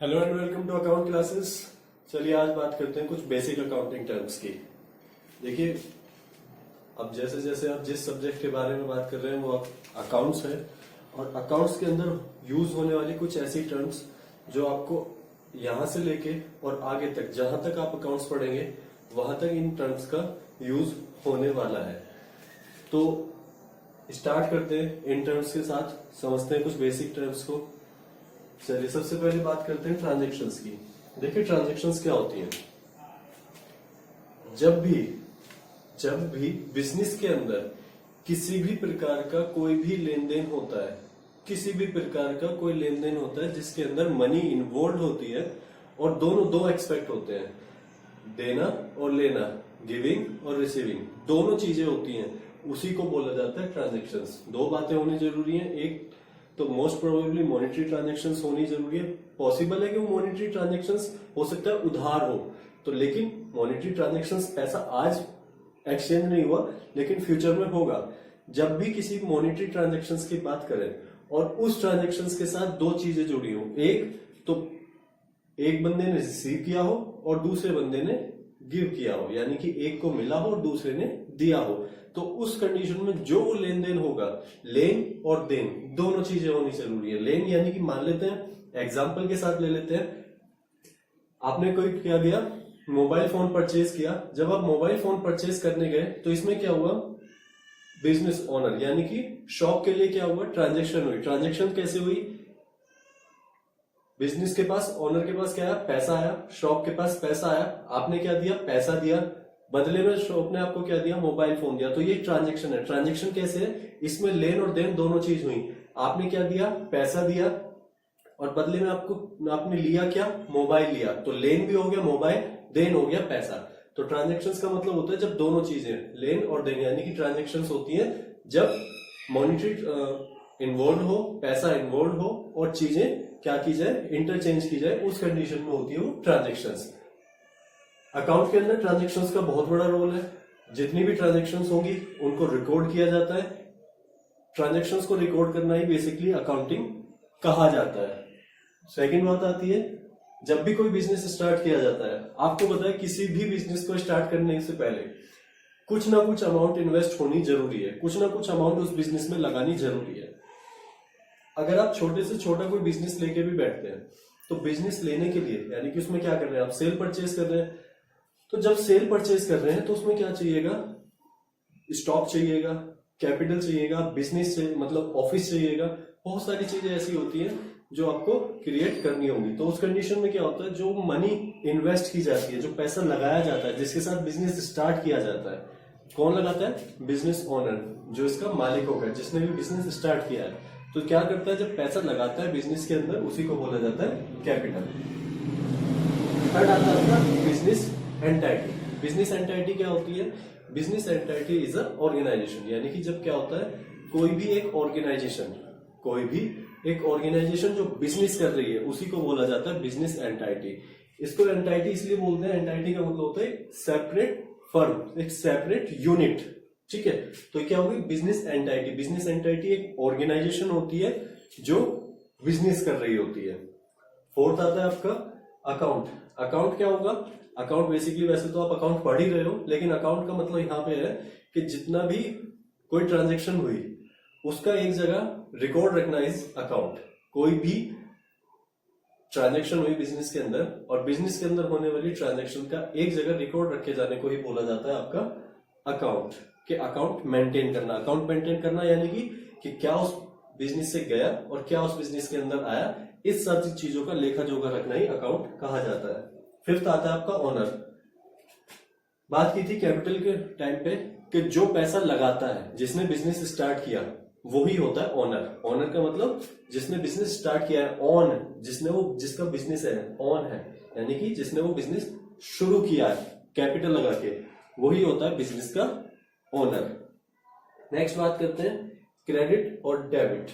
Hello and welcome to account classes. चलिए आज बात करते हैं कुछ बेसिक अकाउंटिंग टर्म्स की। देखिए, अब जैसे जैसे आप जिस सब्जेक्ट के बारे में बात कर रहे हैं वो अकाउंट्स है, और अकाउंट्स के अंदर यूज होने वाली कुछ ऐसी टर्म्स जो आपको यहां से लेके और आगे तक जहां तक आप अकाउंट्स पढ़ेंगे वहां तक इन टर्म्स का यूज होने वाला है। तो स्टार्ट करते हैं इन टर्म्स के साथ, समझते हैं कुछ बेसिक टर्म्स को। चलिए सबसे पहले बात करते हैं ट्रांजैक्शंस की। देखिए ट्रांजैक्शंस क्या होती हैं। जब भी बिजनेस के अंदर किसी भी प्रकार का कोई भी लेन देन होता है, किसी भी प्रकार का कोई लेन देन होता है जिसके अंदर मनी इन्वॉल्व होती है, और दोनों दो एक्सपेक्ट होते हैं, देना और लेना, गिविंग और रिसीविंग, दोनों चीजें होती हैं, उसी को बोला जाता है ट्रांजैक्शंस। दो बातें होनी जरूरी है। एक तो मोस्ट प्रोबेबली मॉनेटरी ट्रांजैक्शंस होनी जरूरी है। पॉसिबल है कि वो मॉनेटरी ट्रांजैक्शंस हो सकता है उधार हो तो, लेकिन मॉनेटरी ट्रांजैक्शंस ऐसा आज एक्सचेंज नहीं हुआ लेकिन फ्यूचर में होगा। जब भी किसी मॉनेटरी ट्रांजैक्शंस की बात करें और उस ट्रांजैक्शंस के साथ दो चीजें जुड़ी हो, एक तो एक बंदे ने रिसीव किया हो और दूसरे बंदे ने गिव किया हो, यानी कि एक को मिला हो और दूसरे ने दिया हो, तो उस कंडीशन में जो लेन देन होगा, लेन और देन दोनों चीजें होनी जरूरी है। लेन यानी कि मान लेते हैं, एग्जांपल के साथ ले लेते हैं, आपने कोई क्या किया, मोबाइल फोन परचेज किया। जब आप मोबाइल फोन परचेज करने गए तो इसमें क्या हुआ, बिजनेस ओनर यानी कि शॉप के लिए क्या हुआ, ट्रांजेक्शन हुई। ट्रांजेक्शन कैसे हुई, बिजनेस के पास, ओनर के पास क्या आया, पैसा आया, शॉप के पास पैसा आया, आपने क्या दिया, पैसा दिया, बदले में शॉप ने आपको क्या दिया, मोबाइल फोन दिया। तो ये ट्रांजैक्शन है। ट्रांजैक्शन कैसे है, इसमें लेन और देन दोनों चीज हुई। आपने क्या दिया, पैसा दिया, और बदले में आपने लिया क्या, मोबाइल लिया, तो लेन भी हो गया मोबाइल, देन हो गया पैसा। तो ट्रांजैक्शंस का मतलब होता है जब दोनों चीजें, लेन और देन, यानी कि ट्रांजैक्शंस होती है जब मॉनिटरी इन्वॉल्व हो, पैसा इन्वॉल्व हो और चीजें क्या की जाए, इंटरचेंज की जाए, उस कंडीशन में होती है वो ट्रांजैक्शंस। अकाउंट के अंदर ट्रांजैक्शंस का बहुत बड़ा रोल है। जितनी भी ट्रांजैक्शंस होंगी उनको रिकॉर्ड किया जाता है। ट्रांजैक्शंस को रिकॉर्ड करना ही बेसिकली अकाउंटिंग कहा जाता है। सेकंड बात आती है, जब भी कोई बिजनेस स्टार्ट किया जाता है, आपको पता है किसी भी बिजनेस को स्टार्ट करने से पहले कुछ ना कुछ अमाउंट इन्वेस्ट होनी जरूरी है, कुछ ना कुछ अमाउंट उस बिजनेस में लगानी जरूरी है। अगर आप छोटे से छोटा कोई बिजनेस लेके भी बैठते हैं तो बिजनेस लेने के लिए, यानी कि उसमें क्या कर रहे हैं आप, सेल परचेज कर रहे हैं, तो जब सेल परचेज कर रहे हैं तो उसमें क्या चाहिएगा, स्टॉक चाहिएगा, कैपिटल चाहिएगा, बिजनेस चाहिए, मतलब ऑफिस चाहिएगा, बहुत सारी चीजें ऐसी होती हैं जो आपको क्रिएट करनी होगी। तो उस कंडीशन में क्या होता है, जो मनी इन्वेस्ट की जाती है, जो पैसा लगाया जाता है, जिसके साथ बिजनेस स्टार्ट किया जाता है, कौन लगाता है, बिजनेस ओनर, जो इसका मालिक होगा, जिसने भी बिजनेस स्टार्ट किया है। तो क्या करता है, जब पैसा लगाता है बिजनेस के अंदर, उसी को बोला जाता है कैपिटल। थर्ड आता है बिजनेस एंटाइटी। बिजनेस एंटाइटी क्या होती है, business entity is a organisation, यानी कि जब क्या होता है, कोई भी एक ऑर्गेनाइजेशन जो बिजनेस कर रही है उसी को बोला जाता है बिजनेस एंटाइटी। इसको एंटाइटी इसलिए बोलते हैं, एंटाइटी का मतलब होता है सेपरेट फर्म, एक सेपरेट यूनिट, ठीक है। तो क्या होगी, बिजनेस एंटाइटी। बिजनेस एंटाइटी एक ऑर्गेनाइजेशन होती है जो बिजनेस कर रही होती है। फोर्थ आता है आपका अकाउंट। अकाउंट क्या होगा, अकाउंट बेसिकली, वैसे तो आप अकाउंट पढ़ ही रहे हो, लेकिन अकाउंट का मतलब यहां पे है कि जितना भी कोई ट्रांजैक्शन हुई उसका एक जगह रिकॉर्ड रखना इज अकाउंट। कोई भी ट्रांजैक्शन हुई बिजनेस के अंदर और बिजनेस के अंदर होने वाली ट्रांजैक्शन का एक जगह रिकॉर्ड रखे जाने को ही बोला जाता है आपका अकाउंट। के अकाउंट मेंटेन करना, अकाउंट मेंटेन करना यानी कि क्या उस बिजनेस से गया और क्या उस बिजनेस के अंदर आया, इस सारी चीजों का लेखा जोखा रखना ही अकाउंट कहा जाता है। फिफ्थ आता है आपका ओनर। बात की थी कैपिटल के टाइम पे कि जो पैसा लगाता है, जिसने बिजनेस स्टार्ट किया, वही होता है ओनर। ओनर का मतलब जिसने बिजनेस स्टार्ट किया है, ऑन, जिसका बिजनेस है, ऑन है, यानी कि जिसने वो बिजनेस शुरू किया है कैपिटल लगा के, वही होता है बिजनेस का ओनर। नेक्स्ट बात करते हैं क्रेडिट और डेबिट।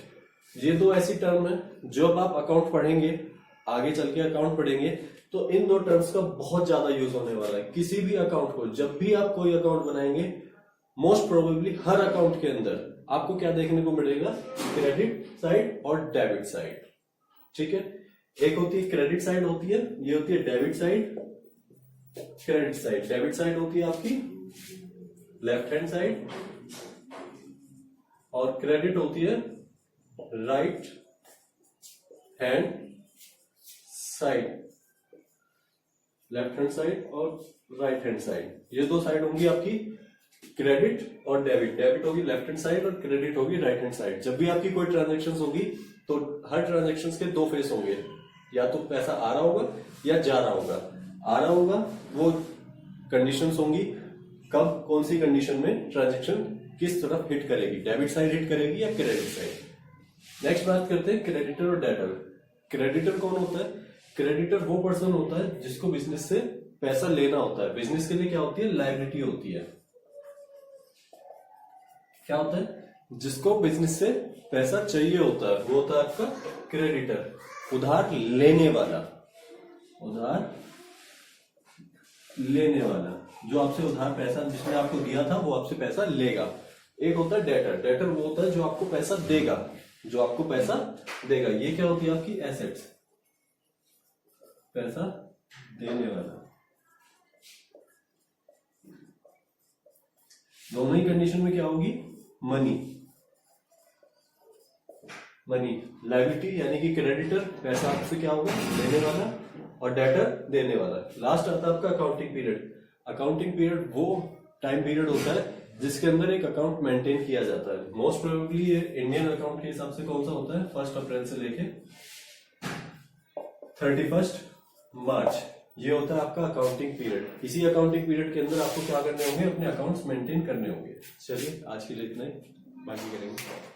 ये दो ऐसी टर्म है जो अब आप अकाउंट पढ़ेंगे, आगे चल के अकाउंट पढ़ेंगे तो इन दो टर्म्स का बहुत ज्यादा यूज होने वाला है। किसी भी अकाउंट को, जब भी आप कोई अकाउंट बनाएंगे, मोस्ट प्रोबेबली हर अकाउंट के अंदर आपको क्या देखने को मिलेगा, क्रेडिट साइड और डेबिट साइड, ठीक है। एक होती है क्रेडिट साइड होती है, ये होती है debit side, credit side. Debit side होती है आपकी लेफ्ट हैंड साइड और क्रेडिट होती है right hand side, left hand side और राइट हैंड साइड। ये दो साइड होंगी आपकी क्रेडिट और डेबिट। डेबिट होगी लेफ्ट हैंड साइड और क्रेडिट होगी राइट हैंड साइड। जब भी आपकी कोई ट्रांजेक्शन होगी तो हर ट्रांजेक्शन के दो फेस होंगे, या तो पैसा आ रहा होगा या जा रहा होगा। आ रहा होगा वो कंडीशंस होंगी, कब कौन सी कंडीशन में ट्रांजेक्शन किस तरफ हिट करेगी, डेबिट साइड हिट करेगी या क्रेडिट साइड। नेक्स्ट बात करते हैं क्रेडिटर और डेटर। क्रेडिटर कौन होता है? क्रेडिटर वो पर्सन होता है जिसको बिजनेस से पैसा लेना होता है। बिजनेस के लिए क्या होती है? लायबिलिटी होती है। क्या होता है? जिसको बिजनेस से पैसा चाहिए होता है वो होता है आपका क्रेडिटर, उधार लेने वाला। उधार लेने वाला जो आपसे उधार पैसा जिसने आपको दिया था वो आपसे पैसा लेगा। एक होता है डेटर। डेटर वो होता है जो आपको पैसा देगा, जो आपको पैसा देगा। ये क्या होती है आपकी एसेट्स, पैसा देने वाला। दोनों ही कंडीशन में क्या होगी? मनी। मनी लायबिलिटी यानी कि क्रेडिटर पैसा आपसे क्या होगा? लेने वाला, और डेटर देने वाला। लास्ट आता है आपका अकाउंटिंग पीरियड। अकाउंटिंग पीरियड वो टाइम पीरियड होता है जिसके अंदर एक अकाउंट मेंटेन किया जाता है। मोस्ट प्रोबेबली ये इंडियन अकाउंट के हिसाब से कौन सा होता है? 1 अप्रैल से लेके 31 मार्च। ये होता है आपका अकाउंटिंग पीरियड। इसी अकाउंटिंग पीरियड के अंदर आपको क्या करने होंगे? अपने अकाउंट्स मेंटेन करने होंगे। चलिए आज के लिए इतना ही, बाकी करेंगे।